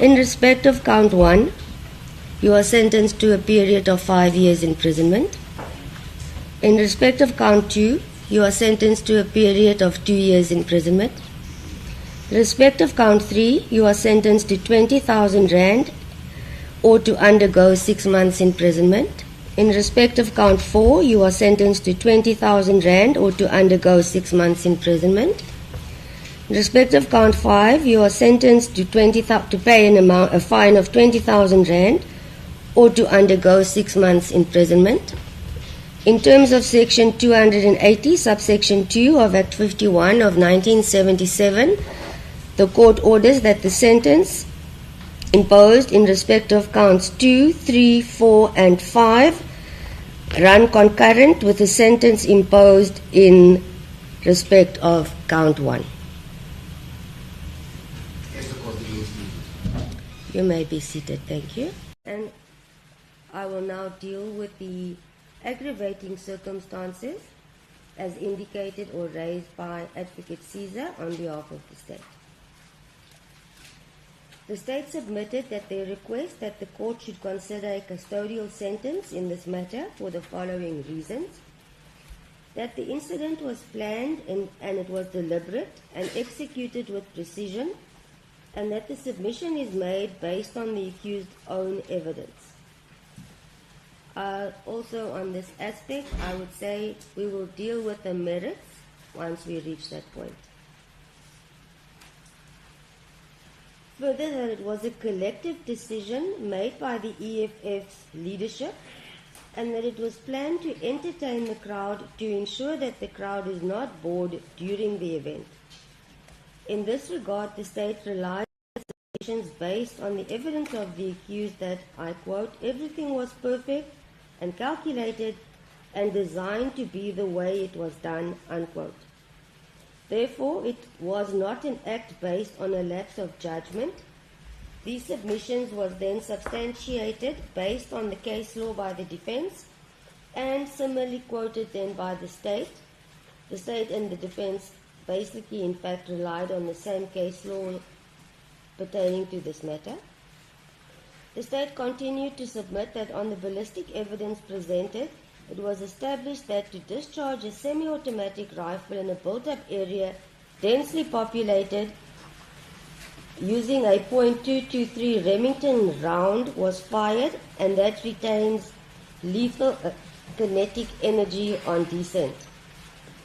In respect of count 1, you are sentenced to a period of 5 years imprisonment. In respect of count 2, you are sentenced to a period of 2 years imprisonment. In respect of count 3, you are sentenced to 20,000 rand or to undergo 6 months imprisonment. In respect of count 4, you are sentenced to 20,000 rand or to undergo 6 months imprisonment. In respect of count 5, you are sentenced to pay a fine of 20,000 rand or to undergo 6 months imprisonment. In terms of Section 280, subsection 2 of Act 51 of 1977, the court orders that the sentence imposed in respect of counts 2, 3, 4, and 5 run concurrent with the sentence imposed in respect of count 1. You may be seated, thank you. And I will now deal with the aggravating circumstances as indicated or raised by Advocate Caesar on behalf of the state. The state submitted that they request that the court should consider a custodial sentence in this matter for the following reasons: that the incident was planned and it was deliberate and executed with precision, and that the submission is made based on the accused's own evidence. Also on this aspect, I would say we will deal with the merits once we reach that point. Further, that it was a collective decision made by the EFF's leadership and that it was planned to entertain the crowd to ensure that the crowd is not bored during the event. In this regard, the state relied on submissions based on the evidence of the accused that, I quote, everything was perfect and calculated and designed to be the way it was done, unquote. Therefore, it was not an act based on a lapse of judgment. These submissions was then substantiated based on the case law by the defense and similarly quoted then by the state. The state and the defense basically, in fact, relied on the same case law pertaining to this matter. The state continued to submit that on the ballistic evidence presented, it was established that to discharge a semi-automatic rifle in a built-up area densely populated using a .223 Remington round was fired, and that retains lethal kinetic energy on descent.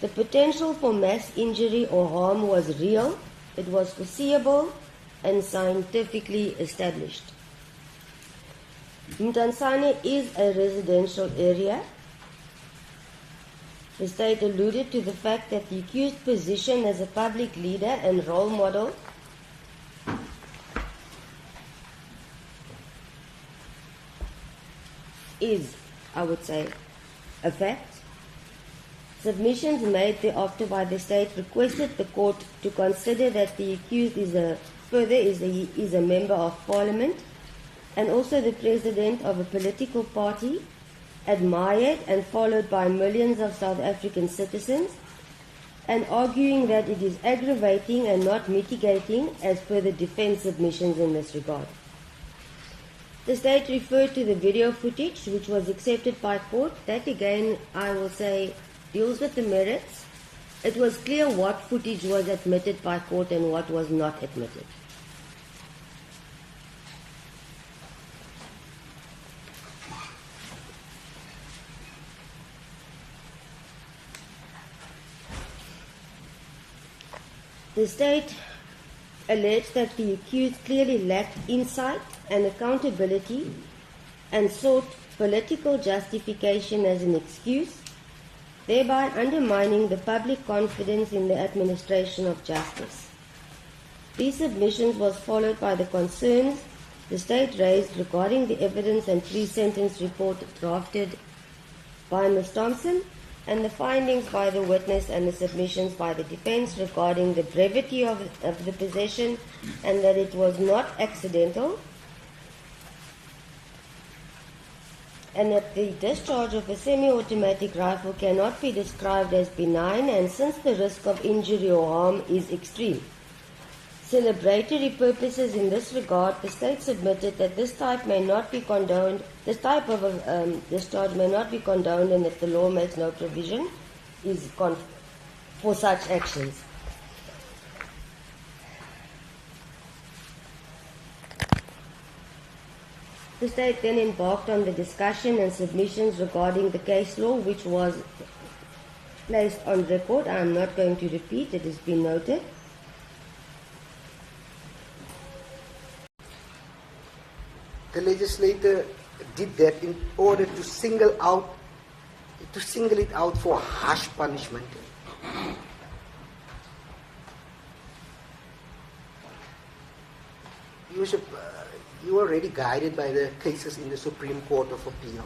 The potential for mass injury or harm was real, it was foreseeable, and scientifically established. Mtansane is a residential area. The state alluded to the fact that the accused's position as a public leader and role model is, I would say, a fact. Submissions made thereafter by the state requested the court to consider that the accused is a member of parliament and also the president of a political party, admired and followed by millions of South African citizens, and arguing that it is aggravating and not mitigating as per the defense submissions in this regard. The state referred to the video footage which was accepted by court. That again, I will say, deals with the merits. It was clear what footage was admitted by court and what was not admitted. The state alleged that the accused clearly lacked insight and accountability and sought political justification as an excuse, thereby undermining the public confidence in the administration of justice. These submissions was followed by the concerns the state raised regarding the evidence and pre-sentence report drafted by Ms. Thompson and the findings by the witness and the submissions by the defense regarding the brevity of the possession and that it was not accidental, and that the discharge of a semi-automatic rifle cannot be described as benign, and since the risk of injury or harm is extreme. celebratory purposes in this regard, the state submitted that this type may not be condoned. This type of discharge may not be condoned, and that the law makes no provision for such actions. The state then embarked on the discussion and submissions regarding the case law, which was placed on record. I am not going to repeat, it has been noted. The legislator did that in order to single it out for harsh punishment. You are already guided by the cases in the Supreme Court of Appeal.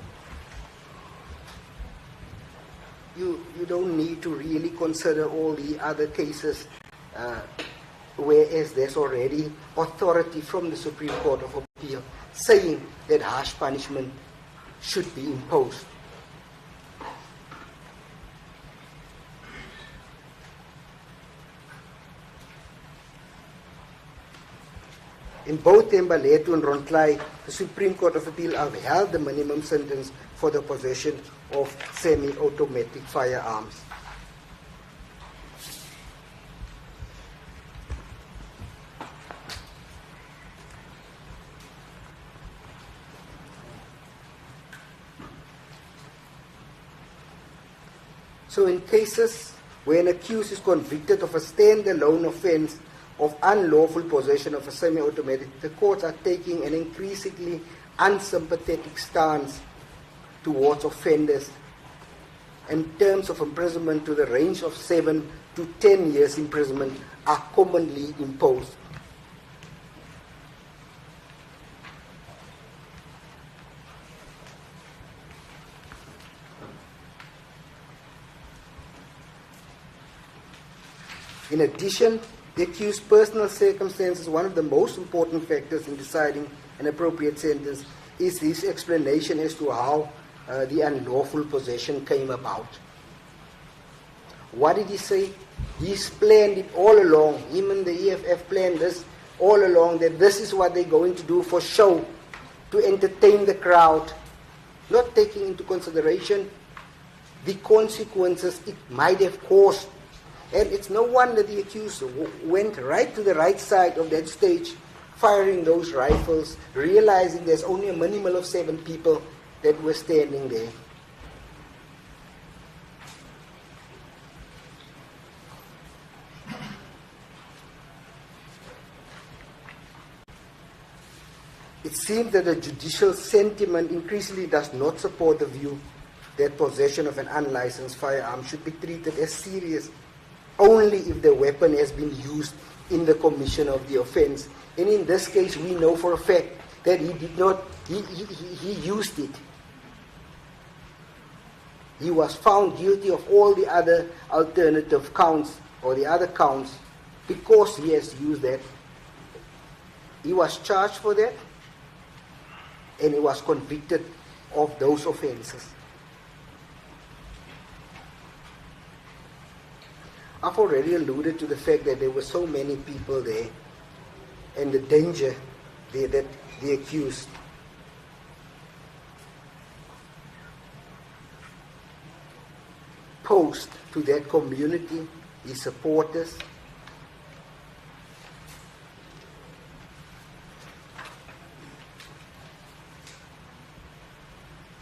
You don't need to really consider all the other cases, whereas there's already authority from the Supreme Court of Appeal saying that harsh punishment should be imposed. In both Thembaletu and Rontlai, the Supreme Court of Appeal upheld the minimum sentence for the possession of semi-automatic firearms. So in cases where an accused is convicted of a stand-alone offense of unlawful possession of a semi-automatic, the courts are taking an increasingly unsympathetic stance towards offenders, and terms of imprisonment to the range of 7 to 10 years imprisonment are commonly imposed. In addition, the accused's personal circumstances, one of the most important factors in deciding an appropriate sentence, is his explanation as to how the unlawful possession came about. What did he say? He's planned it all along. Him and the EFF planned this all along, that this is what they're going to do for show, to entertain the crowd, not taking into consideration the consequences it might have caused. And it's no wonder the accused went right to the right side of that stage, firing those rifles, realizing there's only a minimal of 7 people that were standing there. It seems that the judicial sentiment increasingly does not support the view that possession of an unlicensed firearm should be treated as serious only if the weapon has been used in the commission of the offense. And in this case, we know for a fact that he did not, he used it. He was found guilty of all the other alternative counts, or the other counts, because he has used that. He was charged for that, and he was convicted of those offenses. I've already alluded to the fact that there were so many people there, and the danger there that the accused posed to that community, his supporters.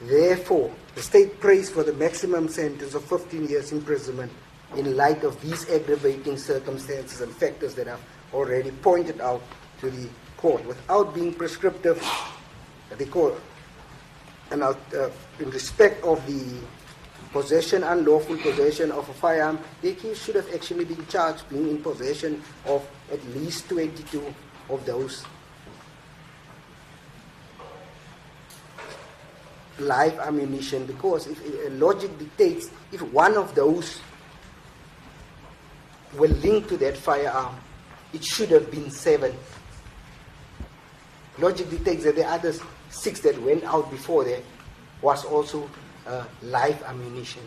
Therefore, the state prays for the maximum sentence of 15 years imprisonment in light of these aggravating circumstances and factors that I've already pointed out to the court. Without being prescriptive, the court, and in respect of the unlawful possession of a firearm, the accused should have actually been charged being in possession of at least 22 of those live ammunition, because if logic dictates, if one of those were linked to that firearm, it should have been 7. Logic dictates that the other 6 that went out before that was also live ammunition.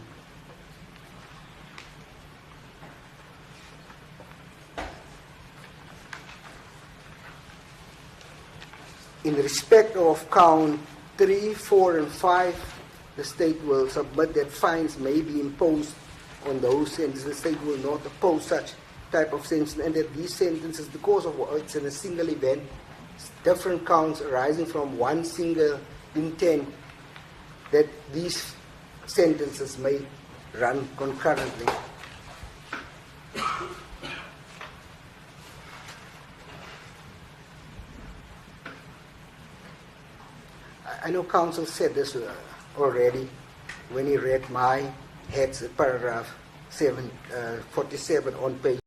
in respect of count 3, 4, and 5, the state will submit that fines may be imposed on those sentences. The state will not oppose such type of sentence, and that these sentences, because of it's in a single event, different counts arising from one single intent, that these sentences may run concurrently. I know counsel said this already when he read my head's paragraph 47 on page